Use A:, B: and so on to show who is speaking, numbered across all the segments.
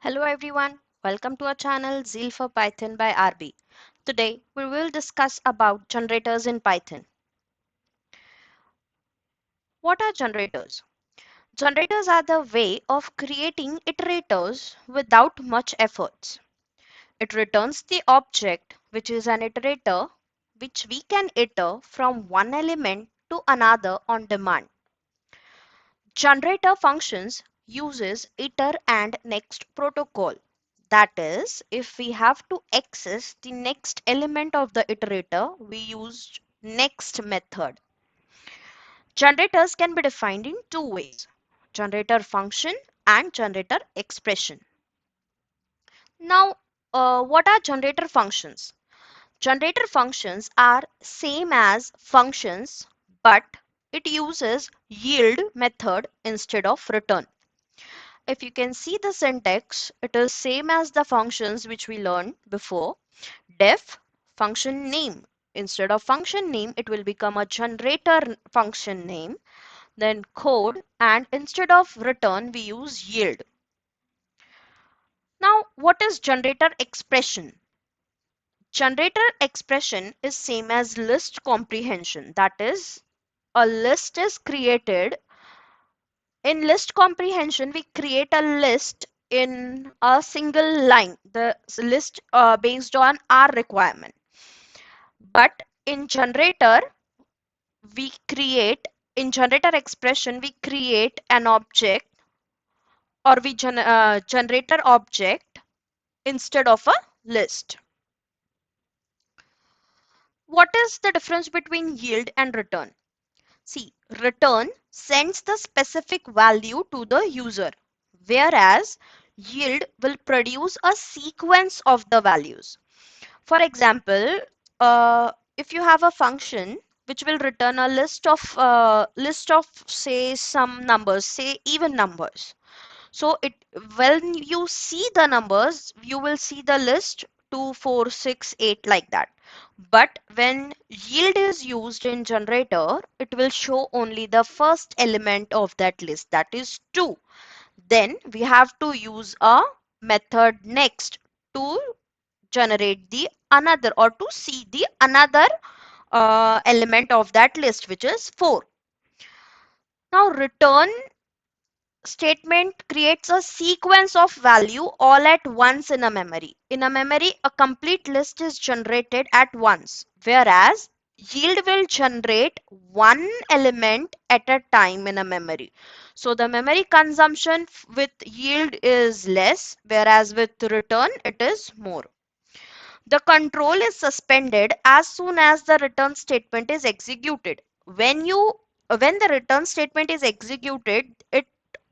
A: Hello everyone, welcome to our channel Zeal for Python by RB. Today we will discuss about generators in Python. What are generators? Generators are the way of creating iterators without much efforts. It returns the object which is an iterator which we can iter from one element to another on demand. Generator functions uses iter and next protocol. That is, if we have to access the next element of the iterator, we use next method. Generators can be defined in two ways: generator function and generator expression. Now, what are generator functions? Generator functions are same as functions, but it uses yield method instead of return. If you can see the syntax, it is same as the functions which we learned before. Def function name. Instead of function name, it will become a generator function name. Then code, and instead of return, we use yield. Now, what is generator expression? Generator expression is same as list comprehension. That is, a list is created. In list comprehension, we create a list in a single line, the list based on our requirement. But in we create, in generator expression, we create an object, or we generator object instead of a list. What is the difference between yield and return? See, return sends the specific value to the user, whereas yield will produce a sequence of the values. For example, if you have a function which will return a list of say some numbers, say even numbers. So it when you see the numbers, you will see the list 2, 4, 6, 8 like that. But when yield is used in generator, it will show only the first element of that list, that is 2. Then we have to use a method next to generate the another, or to see the another element of that list, which is 4. Now return statement creates a sequence of value all at once in a memory. In a memory, a complete list is generated at once, whereas yield will generate one element at a time in a memory. So the memory consumption with yield is less, whereas with return it is more. The control is suspended as soon as the return statement is executed. When the return statement is executed,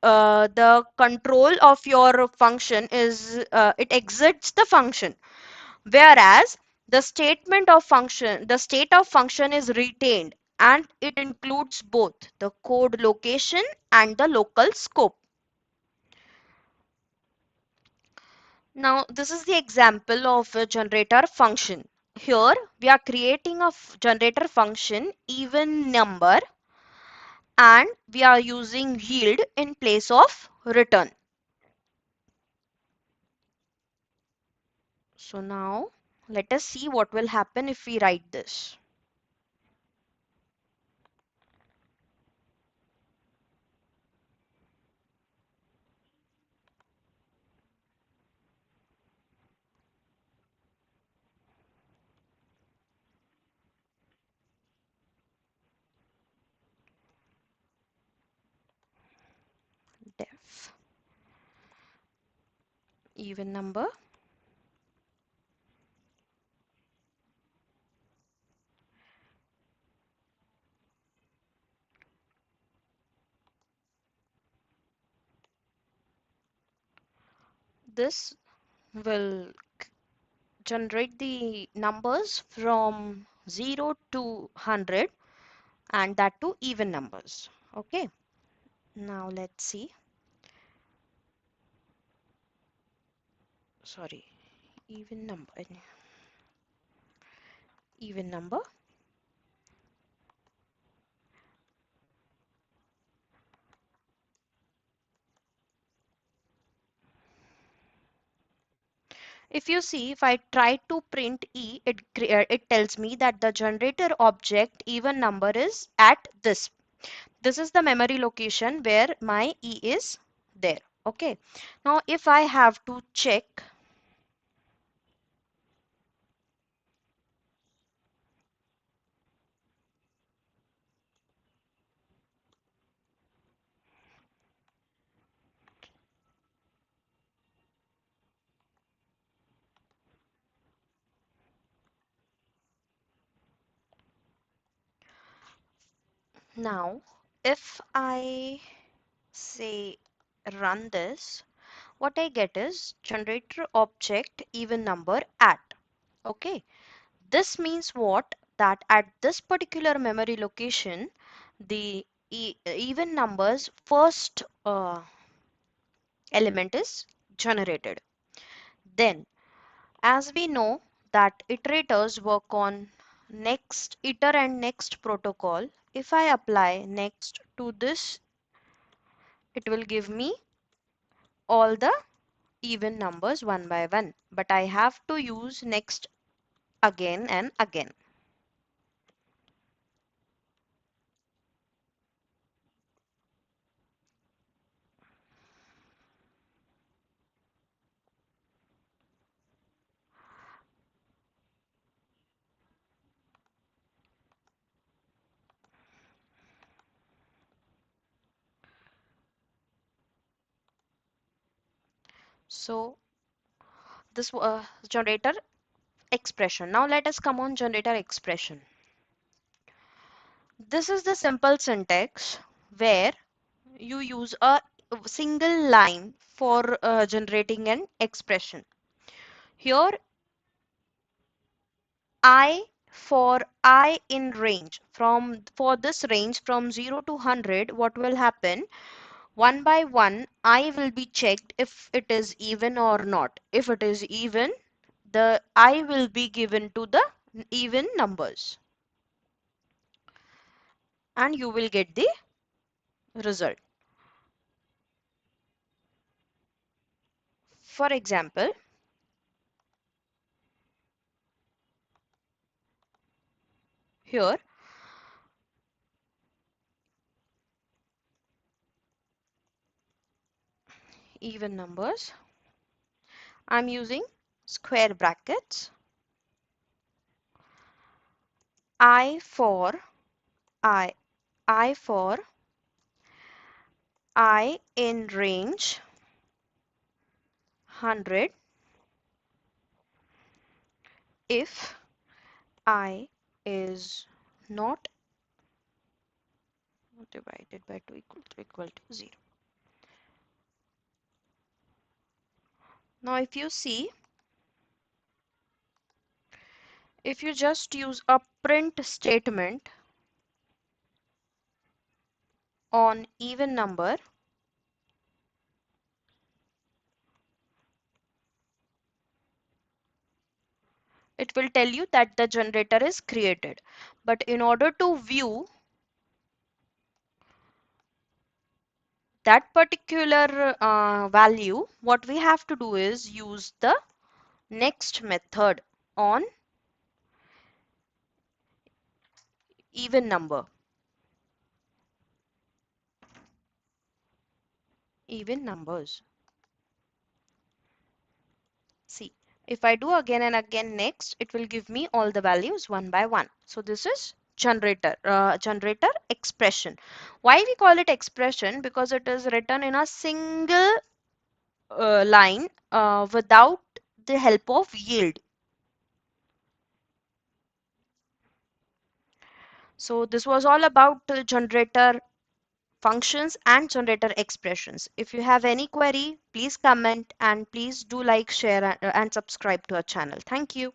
A: the control of your function is it exits the function, whereas the state of function is retained, and it includes both the code location and the local scope. Now, this is the example of a generator function. Here, we are creating a generator function even number, and we are using yield in place of return. So now, let us see what will happen if we write this. Def even number. This will generate the numbers from 0 to 100, and that to even numbers. Okay, now let's see. Sorry, even number. Even number. If you see, if I try to print E, it tells me that the generator object even number is at this. This is the memory location where my E is there. Okay. Now, if I have to check, now, if I say run this, what I get is generator object even number at. Okay. This means what? That at this particular memory location, the even numbers first element is generated. Then, as we know that iterators work on next iter and next protocol, if I apply next to this, it will give me all the even numbers one by one. But I have to use next again and again. So this generator expression. Now let us come on generator expression. This is the simple syntax where you use a single line for generating an expression. Here I for I in range from for this range from 0 to 100, what will happen? One by one I will be checked if it is even or not. If it is even, the I will be given to the even numbers and you will get the result. For example, here even numbers, I'm using square brackets. I for I, I for I in range 100 if I is not divided by 2 equal to 0. Now if you see, if you just use a print statement on even number, it will tell you that the generator is created. But in order to view that particular value, what we have to do is use the next method on even number. Even numbers. See, if I do again and again next, it will give me all the values one by one. So this is generator expression. Why we call it expression? Because it is written in a single line without the help of yield. So this was all about generator functions and generator expressions. If you have any query, please comment and please do like, share and subscribe to our channel. Thank you.